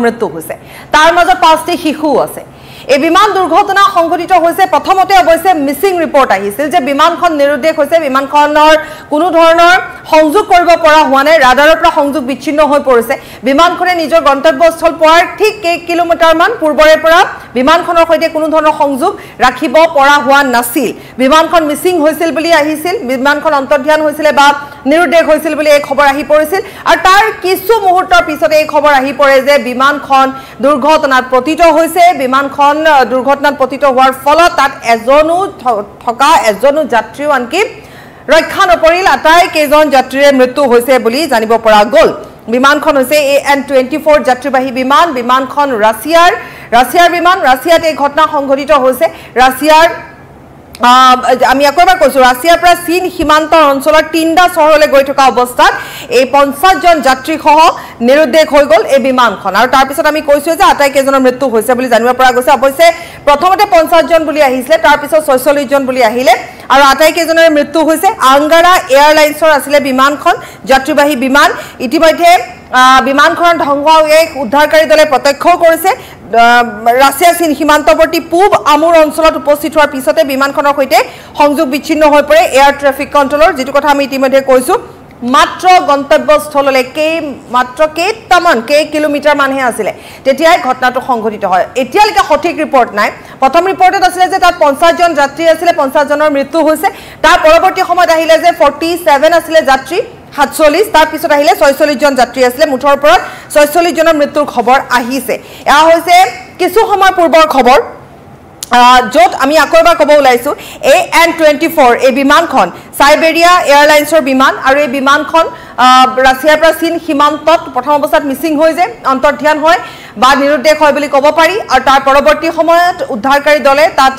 মৃত্যু হৈছে তাৰ মাজত 5টি শিশু আছে এই বিমান দুৰ্ঘটনা সংঘটিত হৈছে প্ৰথমতে অৱশ্যে মিসিং ৰিপৰ্ট আহিছিল যে বিমানখন নিৰুদ্দেশ হৈছে বিমানখনৰ কোনো ধৰণৰ সংযোগ কৰিব পৰা হোৱা নাই ৰাডাৰৰ পৰা সংযোগ বিচ্ছিন্ন হৈ পৰিছে বিমানখনে নিজৰ গন্তব্যস্থল পোৱাৰ ঠিক কেই কিলোমিটাৰ মান পূৰ্বৰে পৰা বিমানখনৰ সৈতে কোনো ধৰণৰ সংযোগ ৰাখিব পৰা হোৱা নাছিল বিমানখন মিসিং হৈছিল বুলি আহিছিল বিমানখন অন্তৰ্ধান হৈছিল বা নিৰুদ্দেশ হৈছিল বুলি এই খবৰ আহি পৰিছিল আৰু তাৰ কিছু মুহূৰ্তৰ পিছতে এই খবৰ আহি পৰে যে বিমানখন দুৰ্ঘটনাত পতিত হৈছে বিমানখন দুৰ্ঘটনাত পতিত হোৱাৰ ফলত তাত এজনো যাত্ৰীও আনকি ৰক্ষা নপৰিল আটাই কেইজন যাত্ৰীৰ মৃত্যু হৈছে বুলি জানিব পৰা গ'ল বিমানখন হৈছে AN-24 যাত্ৰীবাহী বিমানখন ৰাছিয়াৰ বিমান ৰাছিয়াত এই ঘটনা সংঘটিত হৈছে ৰাছিয়াৰ আমি একবাৰ কৈছো ৰাছিয়াৰ পৰা চীন সীমান্তৰ অঞ্চলৰ 3টা চহৰলৈ গৈ থকা অৱস্থাত এই 50 জন যাত্ৰী সহ নিৰুদ্দেশ হৈ গ'ল এই বিমানখন আৰু তাৰ পিছত আমি কৈছো যে আটাই কেইজনৰ মৃত্যু হৈছে বুলি জানিব পৰা গৈছে অৱশ্যে প্ৰথমতে 50 জন বুলি আহিছিলে তাৰ পিছত 46 জন বুলি আহিলে আৰু আটাই কেইজনৰ মৃত্যু হৈছে আংগাৰা এয়াৰলাইন্সৰ আছিল বিমানখন যাত্ৰীবাহী বিমান ইতিমধ্যে বিমানখনৰ ধ্বংস এক উদ্ধাৰকাৰী দলে প্ৰত্যক্ষ কৰিছে ৰাছিয়া চীন সীমান্তৱৰ্তী পূব আমুৰ অঞ্চলত উপস্থিত হোৱাৰ পিছতে বিমানখনৰ সৈতে সংযোগ বিচ্ছিন্ন হৈ পৰে এয়াৰ ট্ৰাফিক কন্ট্ৰলৰ যেটো কথা আমি ইতিমধ্যে কৈছো মাত্ৰ গন্তব্যস্থললৈ কেই কিলোমিটাৰ মানহে আছিল তেতিয়াই ঘটনাটো সংঘটিত হয় এতিয়ালৈকে সঠিক ৰিপৰ্ট নাই প্ৰথম ৰিপৰ্টত আছিল যে তাত 50 জন যাত্ৰী আছিল 50 জনৰ মৃত্যু হৈছে তাৰ পৰৱৰ্তী সময়ত আহিলে যে 47 আছিল যাত্ৰী 47 তাৰ পিছত আহিলে 46 জন যাত্ৰী আছিল মুঠৰ ওপৰত 46 জনৰ মৃত্যুৰ খবৰ আহিছে এয়া হৈছে কিছু সময় পূৰ্বৰ খবৰ যত আমি আকৰবা কব ওলাইছো AN-24 এই বিমানখন সাইবেৰিয়া এয়াৰলাইন্সৰ বিমান আৰু এই বিমানখন ৰাছিয়াৰ পৰা চীন সীমান্তত প্ৰথম অৱস্থাত মিসিং হৈ যে অন্তৰ্ধান হয় বা নিৰুদ্দেশ হয় বুলি ক'ব পাৰি আৰু তাৰ পৰৱৰ্তী সময়ত উদ্ধাৰকাৰী দলে তাত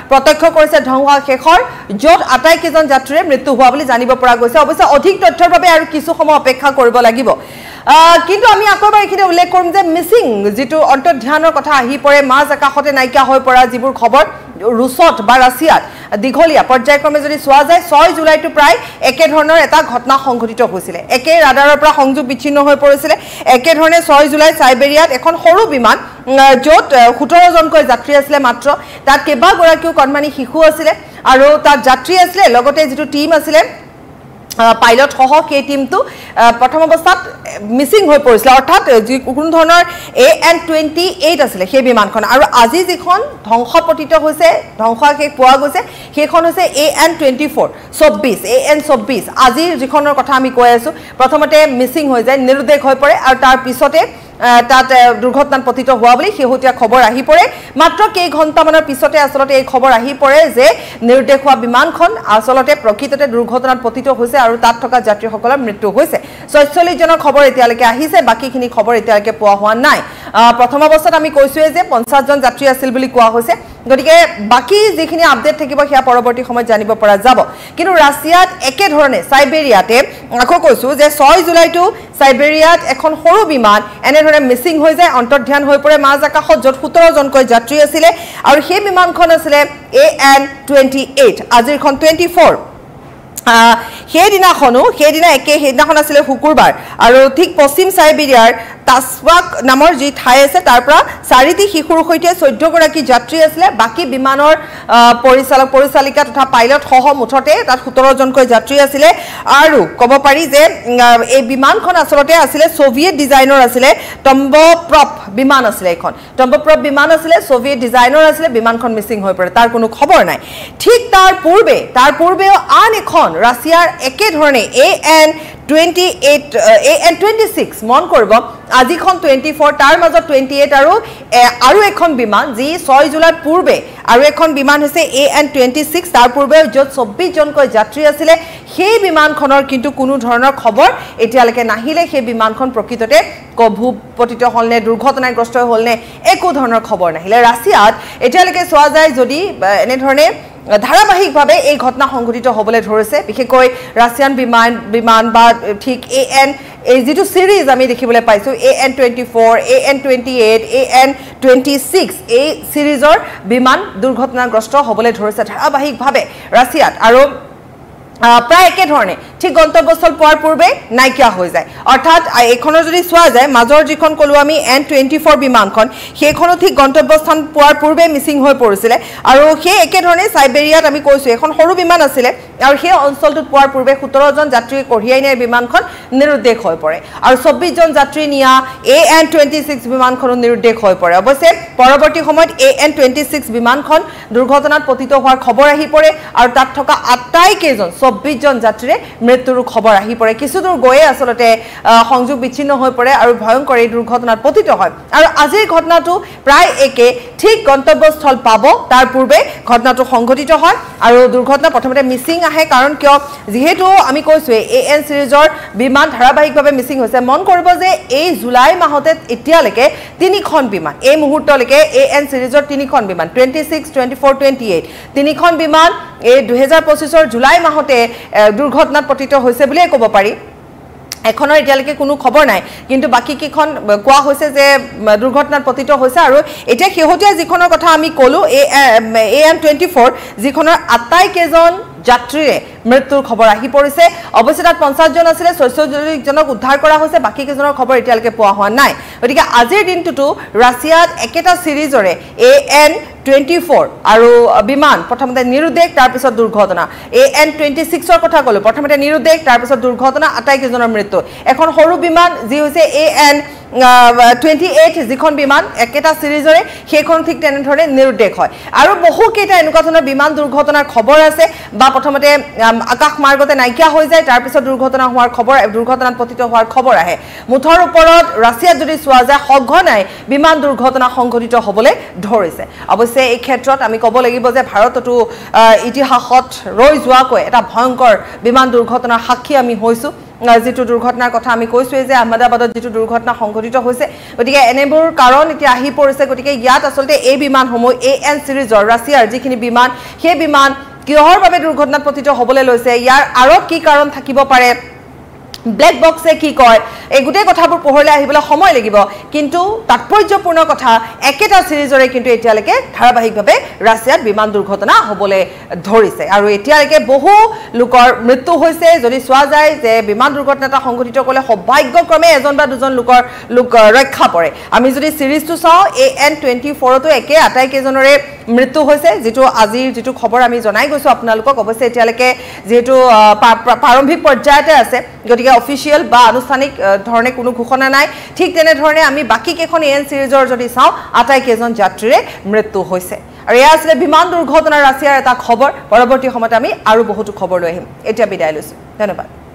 প্ৰত্যক্ষ কৰিছে ধ্বংস শেষৰ যত আটাই কেইজন যাত্ৰীৰ মৃত্যু হোৱা বুলি জানিব পৰা গৈছে অৱশ্যে অধিক তথ্যৰ বাবে আৰু কিছু সময় অপেক্ষা কৰিব লাগিব কিন্তু আমি আকৰবাৰ এখিনি উল্লেখ কৰিম যে মিসিং যেটো অন্তৰ্ধানৰ কথা আহি পৰে মাজ আকাশতে নাইকিয়া হৈ পৰা যিবোৰ খবৰ ৰুছত বা ৰাছিয়াত দীঘলীয়া পৰ্যায়ক্ৰমে যদি চোৱা যায় 6 জুলাইটো প্ৰায় একে ধৰণৰ এটা ঘটনা সংঘটিত হৈছিল একে ৰাডাৰৰ পৰা সংযোগ বিচ্ছিন্ন হৈ পৰিছিল একে ধৰণে 6 জুলাই সাইবেৰিয়াত এখন সৰু বিমান যত 17 জনকৈ যাত্ৰী আছিল মাত্ৰ তাত কেবা গৰাকীও কণমানি শিশু আছিল আৰু তাত যাত্ৰী আছিল লগতে যেটো টিম আছিল পাইলট সহ কে টিমটো প্ৰথম অৱস্থাত মিসিং হৈ পৰিছিল অৰ্থাৎ কোনো ধৰণৰ AN-28 আছিল সেই বিমানখন আৰু আজি যিখন ধ্বংসপতিত হৈছে ধ্বংসকে পোৱা গৈছে সেইখন হৈছে AN-24 AN-24 আজি যিখনৰ কথা আমি কৈ আছো প্ৰথমতে মিসিং হৈ যায় নিৰুদ্দেশ হৈ পৰে আৰু তাৰ পিছতে তাত দুৰ্ঘটনাত পতিত হোৱা বুলি হেহতিয়া খবৰ আহি পৰে মাত্ৰ কেই ঘণ্টামানৰ পিছতে আসলতে এই খবৰ আহি পৰে যে নিৰুদ্দেশ হোৱা বিমানখন আসলতে প্ৰকৃততে দুৰ্ঘটনাত পতিত হৈছে আৰু তাত থকা যাত্ৰীসকলৰ মৃত্যু হৈছে 46 জনৰ খবৰ এতিয়ালৈকে আহিছে বাকিখিনি খবৰ এতিয়ালৈকে পোৱা হোৱা নাই প্ৰথম অৱস্থাত আমি কৈছো যে 50 জন যাত্ৰী আছিল বুলি কোৱা হৈছে গতিকে বাকি যিখিনি আপডেট থাকিব হিয়া পৰৱৰ্তী সময়ত জানিব পৰা যাব কিন্তু ৰাছিয়াত একে ধৰণে সাইবেৰিয়াতে আকৌ কৈছো যে 6 জুলাইটো সাইবেৰিয়াত এখন সৰু বিমান এনে ধৰণে মিসিং হৈ যায় অন্তৰ্ধান হৈ পৰে মাজ আকাশত যত 17 জনকৈ যাত্ৰী আছিল আৰু সেই বিমানখন আছিল AN-28 আজিৰখন 24 সেইদিনা আছিল শুকুৰবাৰ আৰু ঠিক পশ্চিম সাইবেৰিয়াৰ তাসৱাক নামৰ যি ঠাই আছে তাৰ পৰা 4টি শিশুৰ সৈতে 14 গৰাকী যাত্ৰী আছিল বাকি বিমানৰ পৰিচালিকা তথা পাইলট সহ মুঠতে তাত 17 জনকৈ যাত্ৰী আছিল আৰু ক'ব পাৰি যে এই বিমানখন আসলতে আছিল সোভিয়েট ডিজাইনৰ আছিল টম্বপ্ৰপ বিমান আছিল এখন টম্বপ্ৰপ বিমান আছিল সোভিয়েট ডিজাইনৰ আছিল বিমানখন মিসিং হৈ পৰে তাৰ কোনো খবৰ নাই ঠিক তাৰ পূৰ্বে আন এখন ৰাছিয়াৰ একে ধৰণে AN-26 মন কৰিব আজিখন 24 তাৰ মাজত 28 আৰু এখন বিমান যি 6 জুলাইৰ পূৰ্বে আৰু এখন বিমান হৈছে AN-26 তাৰ পূৰ্বে যত 24 জনকৈ যাত্ৰী আছিল সেই বিমানখনৰ কিন্তু কোনো ধৰণৰ খবৰ এতিয়ালৈকে নাহিলে সেই বিমানখন প্ৰকৃততে কভূপতিত হলনে দুৰ্ঘটনাগ্ৰস্ত হলনে একো ধৰণৰ খবৰ নাহিলে ৰাছিয়াত এতিয়ালৈকে চোৱা যায় যদি এনে ধৰণে ধাৰাবাহিকভাৱে এই ঘটনা সংঘটিত হ'বলৈ ধৰিছে বিশেষকৈ ৰাছিয়ান বিমান বা ঠিক এই যেটো সিৰিজ আমি দেখিবলৈ পাইছো AN-24 AN-28 AN-26 এই সিৰিজৰ বিমান দুৰ্ঘটনাগ্ৰস্ত হ'বলৈ ধৰিছে ধাৰাবাহিকভাৱে ৰাছিয়াত আৰু প্ৰায় একে ধৰণে ঠিক গন্তব্যস্থল পোৱাৰ পূৰ্বে নাইকিয়া হৈ যায় অৰ্থাৎ এইখনৰ যদি চোৱা যায় মাজৰ যিখন কলো আমি N24 বিমানখন সেইখনো ঠিক গন্তব্যস্থান পোৱাৰ পূৰ্বে মিসিং হৈ পৰিছিল আৰু সেই একে ধৰণে সাইবেৰিয়াত আমি কৈছো এখন সৰু বিমান আছিল আৰু সেই অঞ্চলটোত পোৱাৰ পূৰ্বে 17 জন যাত্ৰী কঢ়িয়াই নিয়া বিমানখন নিৰুদ্দেশ হৈ পৰে আৰু 24 জন যাত্ৰী নিয়া AN26 বিমানখন নিৰুদ্দেশ হৈ পৰে অৱশ্যে পৰৱৰ্তী সময়ত AN26 বিমানখন দুৰ্ঘটনাত পতিত হোৱাৰ খবৰ আহি পৰে আৰু তাত থকা আটাই কেজন 24 জন যাত্ৰীৰে মৃত্যুৰ খবৰ আহি পৰে কিছু দূৰ গৈয়ে আসলতে সংযোগ বিচ্ছিন্ন হৈ পৰে আৰু ভয়ংকৰ এই দুৰ্ঘটনাত পতিত হয় আৰু আজিৰ ঘটনাটো প্ৰায় একে ঠিক গন্তব্যস্থল পাব তাৰ পূৰ্বে ঘটনাটো সংঘটিত হয় আৰু দুৰ্ঘটনা প্ৰথমতে মিসিং আহে কাৰণ কিয় যেহেতু আমি কৈছো AN সিৰিজৰ বিমান ধাৰাবাহিকভাৱে মিসিং হৈছে মন কৰিব যে এই জুলাই মাহতে এতিয়ালৈকে তিনিখন বিমান এই মুহূৰ্তলৈকে AN সিৰিজৰ তিনিখন বিমান 26 24 28 তিনিখন বিমান এই 2025 ৰ জুলাই মাহতে দুৰ্ঘটনাত পতিত হৈছে বুলি ক'ব পাৰি এখনৰ এতিয়ালৈকে কোনো খবৰ নাই কিন্তু বাকি কিখন কোৱা হৈছে যে দুৰ্ঘটনাত পতিত হৈছে আৰু এতিয়া হেহতিয়া যিখনৰ কথা আমি কলো AN24 যিখনৰ আটাই কেজন যাত্ৰীৰে মৃত্যুৰ খবৰ আহি পৰিছে অৱশ্যে তাত 50 জন আছিল 46 জনক উদ্ধাৰ কৰা হৈছে বাকি কেজনৰ খবৰ এতিয়ালৈকে পোৱা হোৱা নাই গতিকে আজিৰ দিনটোটো ৰাছিয়াত একেটা সিৰিজৰে AN24 আৰু বিমান প্ৰথমতে নিৰুদ্দেশ তাৰ পিছত দুৰ্ঘটনা AN26 ৰ কথা কলো প্ৰথমতে নিৰুদ্দেশ তাৰ পিছত দুৰ্ঘটনা আটাই কেজনৰ মৃত্যু এখন সৰু বিমান যি হৈছে AN28 যিখন বিমান একেটা সিৰিজৰে সেইখন ঠিক তেনে ধৰণে নিৰুদ্দেশ হয় আৰু বহু কেইটা এনেকুৱা ধৰণৰ বিমান দুৰ্ঘটনাৰ খবৰ আছে বা প্ৰথমতে আকাশ মাৰ্গতে নাইকিয়া হৈ যায় তাৰ পিছত দুৰ্ঘটনা হোৱাৰ খবৰ দুৰ্ঘটনাত পতিত হোৱাৰ খবৰ আহে মুঠৰ ওপৰত ৰাছিয়াত যদি চোৱা যায় সঘনাই বিমান দুৰ্ঘটনা সংঘটিত হ'বলৈ ধৰিছে অৱশ্যে এই ক্ষেত্ৰত আমি ক'ব লাগিব যে ভাৰততো ইতিহাসত ৰৈ যোৱাকৈ এটা ভয়ংকৰ বিমান দুৰ্ঘটনাৰ সাক্ষী আমি হৈছো যেটো দুৰ্ঘটনাৰ কথা আমি কৈছো যে আহমেদাবাদত যেটো দুৰ্ঘটনা সংঘটিত হৈছে গতিকে এনেবোৰ কাৰণ এতিয়া আহি পৰিছে গতিকে ইয়াত আসলতে এই বিমানসমূহ AN সিৰিজৰ ৰাছিয়াৰ যিখিনি বিমান সেই বিমান কিহৰ বাবে দুৰ্ঘটনাত পতিত হ'বলৈ লৈছে ইয়াৰ আৰত কি কাৰণ থাকিব পাৰে ব্ল্যাক বক্সে কি কয় এই গুটে কথাবোৰ পঢ়লে আহিবলৈ সময় লাগিব কিন্তু তাৎপৰ্যপূৰ্ণ কথা একেটা সিৰিজৰে কিন্তু এতিয়ালৈকে ধাৰাবাহিকভাৱে ৰাছিয়াত বিমান দুৰ্ঘটনা হ'বলৈ ধৰিছে আৰু এতিয়ালৈকে বহু লোকৰ মৃত্যু হৈছে যদি চোৱা যায় যে বিমান দুৰ্ঘটনাটা সংঘটিত কৰিলে সৌভাগ্যক্ৰমে এজন বা দুজন লোক ৰক্ষা পৰে আমি যদি সিৰিজটো চাও AN24 তো একে আটাই কেজনৰে মৃত্যু হৈছে যেটো আজিৰ যেটো খবৰ আমি জনাই গৈছো আপোনালোকক অৱশ্যে এতিয়ালৈকে যেটো প্ৰাৰম্ভিক পৰ্যায়তে আছে গতিকে অফিচিয়েল বা আনুষ্ঠানিক ধৰণে কোনো ঘোষণা নাই ঠিক তেনে ধৰণে আমি বাকি কেখন AN সিৰিজৰ যদি চাও আটাই কেজন যাত্ৰীৰে মৃত্যু হৈছে আৰু এয়া আছিল বিমান দুৰ্ঘটনা ৰাছিয়াৰ এটা খবৰ পৰৱৰ্তী সময়ত আমি আৰু বহুতো খবৰ লৈ আহিম এতিয়া বিদায় লৈছো ধন্যবাদ